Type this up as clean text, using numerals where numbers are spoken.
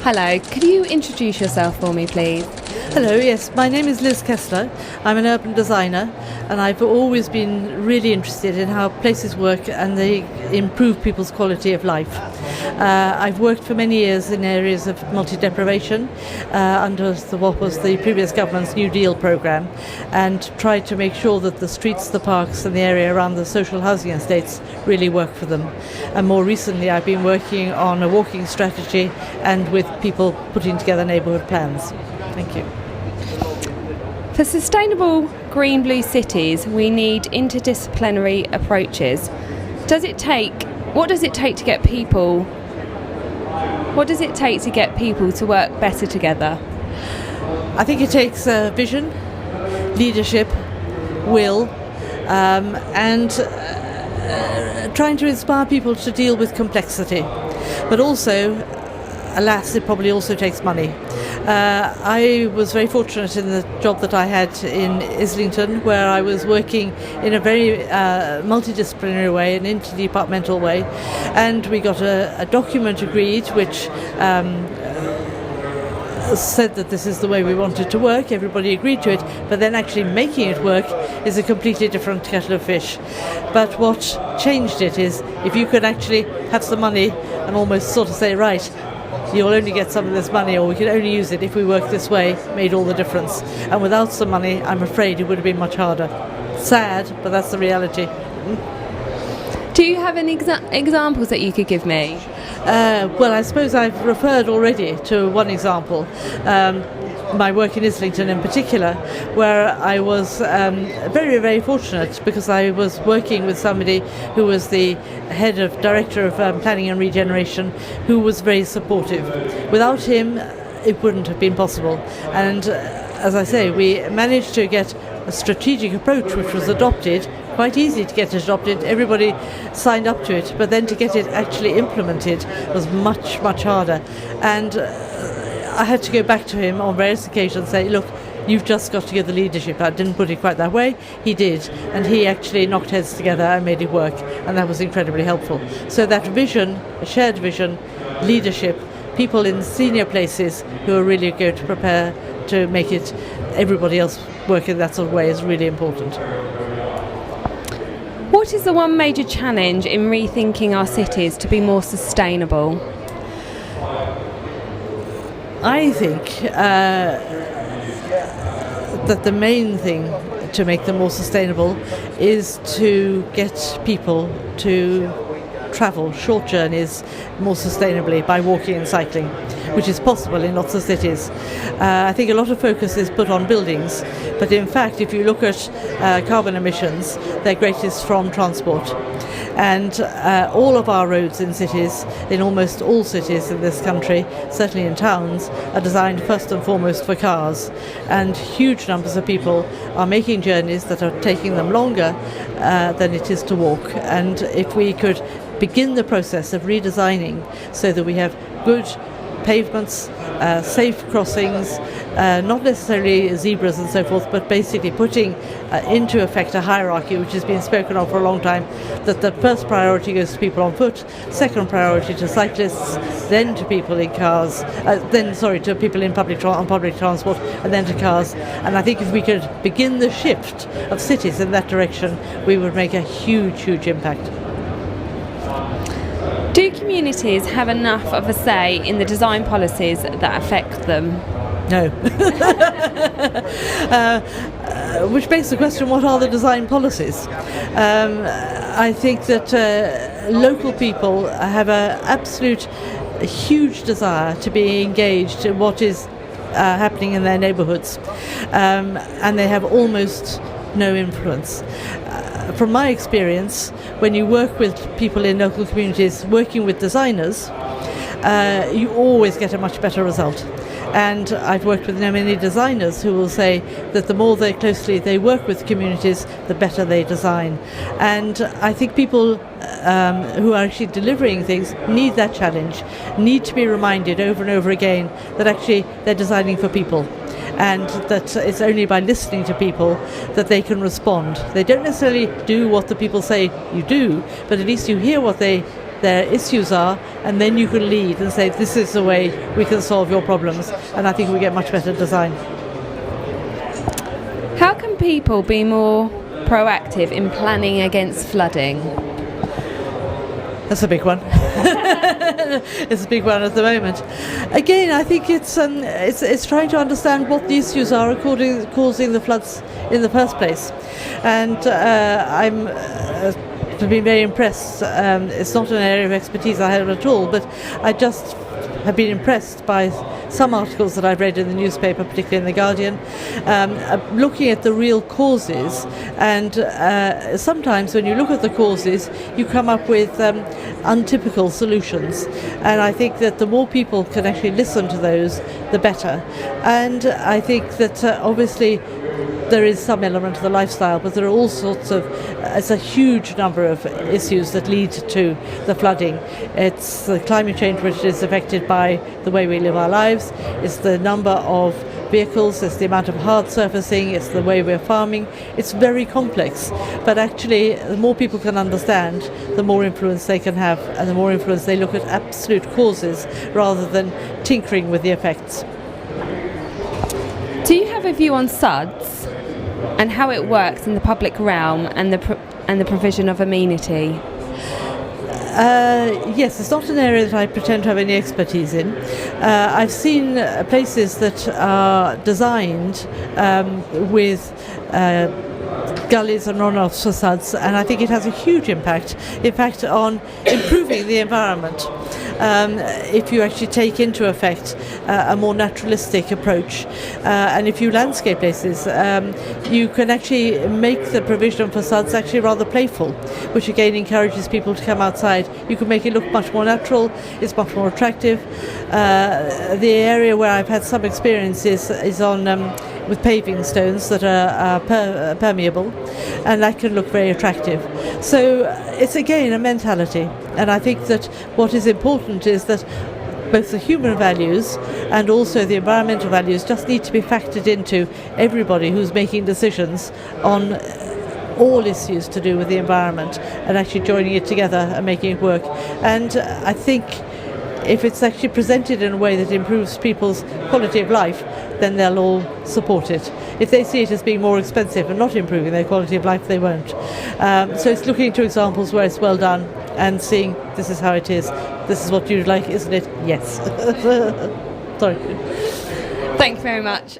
Hello, could you introduce yourself for me, please? Hello, yes, my name is Liz Kessler. I'm an urban designer, and I've always been really interested in how places work and they improve people's quality of life. I've worked for many years in areas of multi-deprivation under what was the previous government's New Deal programme, and tried to make sure that the streets, the parks and the area around the social housing estates really work for them. And more recently I've been working on a walking strategy and with people putting together neighbourhood plans. Thank you. For sustainable green-blue cities, we need interdisciplinary approaches. What does it take to get people to work better together? I think it takes vision, leadership, will, and trying to inspire people to deal with complexity. But also, alas, it probably also takes money. I was very fortunate in the job that I had in Islington, where I was working in a very multidisciplinary way, an interdepartmental way, and we got a document agreed which said that this is the way we wanted to work. Everybody agreed to it, but then actually making it work is a completely different kettle of fish. But what changed it is if you could actually have some money and almost sort of say, right, you'll only get some of this money, or we can only use it if we work this way, made all the difference. And without some money, I'm afraid it would have been much harder. Sad, but that's the reality. Do you have any examples that you could give me? Well, I suppose I've referred already to one example. My work in Islington in particular, where I was very, very fortunate because I was working with somebody who was the director of planning and regeneration, who was very supportive. Without him, it wouldn't have been possible. And as I say, we managed to get a strategic approach which was adopted, quite easy to get adopted, everybody signed up to it, but then to get it actually implemented was much, much harder. And I had to go back to him on various occasions and say, look, you've just got to give the leadership. I didn't put it quite that way. He did, and he actually knocked heads together and made it work, and that was incredibly helpful. So that vision, a shared vision, leadership, people in senior places who are really going to prepare to make it everybody else work in that sort of way is really important. What is the one major challenge in rethinking our cities to be more sustainable? I think that the main thing to make them more sustainable is to get people to travel short journeys more sustainably by walking and cycling, which is possible in lots of cities. I think a lot of focus is put on buildings, but in fact if you look at carbon emissions, they're greatest from transport. And all of our roads in cities, in almost all cities in this country, certainly in towns, are designed first and foremost for cars. And huge numbers of people are making journeys that are taking them longer than it is to walk. And if we could begin the process of redesigning so that we have good pavements, safe crossings, not necessarily zebras and so forth, but basically putting into effect a hierarchy which has been spoken of for a long time, that the first priority goes to people on foot, second priority to cyclists, then to people in cars, to people in public transport, and then to cars. And I think if we could begin the shift of cities in that direction, we would make a huge, huge impact. Do communities have enough of a say in the design policies that affect them? No. Which begs the question, what are the design policies? I think that local people have an absolute huge desire to be engaged in what is happening in their neighbourhoods, and they have almost no influence. From my experience, when you work with people in local communities working with designers, you always get a much better result. And I've worked with many designers who will say that the more closely they work with communities, the better they design. And I think people who are actually delivering things need that challenge, need to be reminded over and over again that actually they're designing for people, and that it's only by listening to people that they can respond. They don't necessarily do what the people say you do, but at least you hear what they their issues are, and then you can lead and say, this is the way we can solve your problems, and I think we get much better design. How can people be more proactive in planning against flooding? That's a big one. It's a big one at the moment. Again, I think it's trying to understand what the issues are causing the floods in the first place. And I'm been very impressed. It's not an area of expertise I have at all, but I just have been impressed by some articles that I've read in the newspaper, particularly in The Guardian, looking at the real causes. And sometimes when you look at the causes, you come up with untypical solutions. And I think that the more people can actually listen to those, the better. And I think that obviously there is some element of the lifestyle, but there are all sorts of, it's a huge number of issues that lead to the flooding. It's the climate change which is affected by the way we live our lives, it's the number of vehicles, it's the amount of hard surfacing, it's the way we're farming. It's very complex, but actually the more people can understand, the more influence they can have, and the more influence they look at absolute causes rather than tinkering with the effects. Do you have a view on SUDS and how it works in the public realm and the provision of amenity? Yes, it's not an area that I pretend to have any expertise in. I've seen places that are designed with gullies and runoffs for SUDS, and I think it has a huge impact, in fact, on improving the environment. If you actually take into effect a more naturalistic approach, and if you landscape places, you can actually make the provision for SUDS actually rather playful, which again encourages people to come outside. You can make it look much more natural, it's much more attractive. The area where I've had some experience is on with paving stones that are permeable, and that can look very attractive. So it's again a mentality, and I think that what is important is that both the human values and also the environmental values just need to be factored into everybody who's making decisions on all issues to do with the environment, and actually joining it together and making it work. And I think if it's actually presented in a way that improves people's quality of life, then they'll all support it. If they see it as being more expensive and not improving their quality of life, they won't. So it's looking into examples where it's well done and seeing this is how it is. This is what you'd like, isn't it? Yes. Sorry. Thank you very much.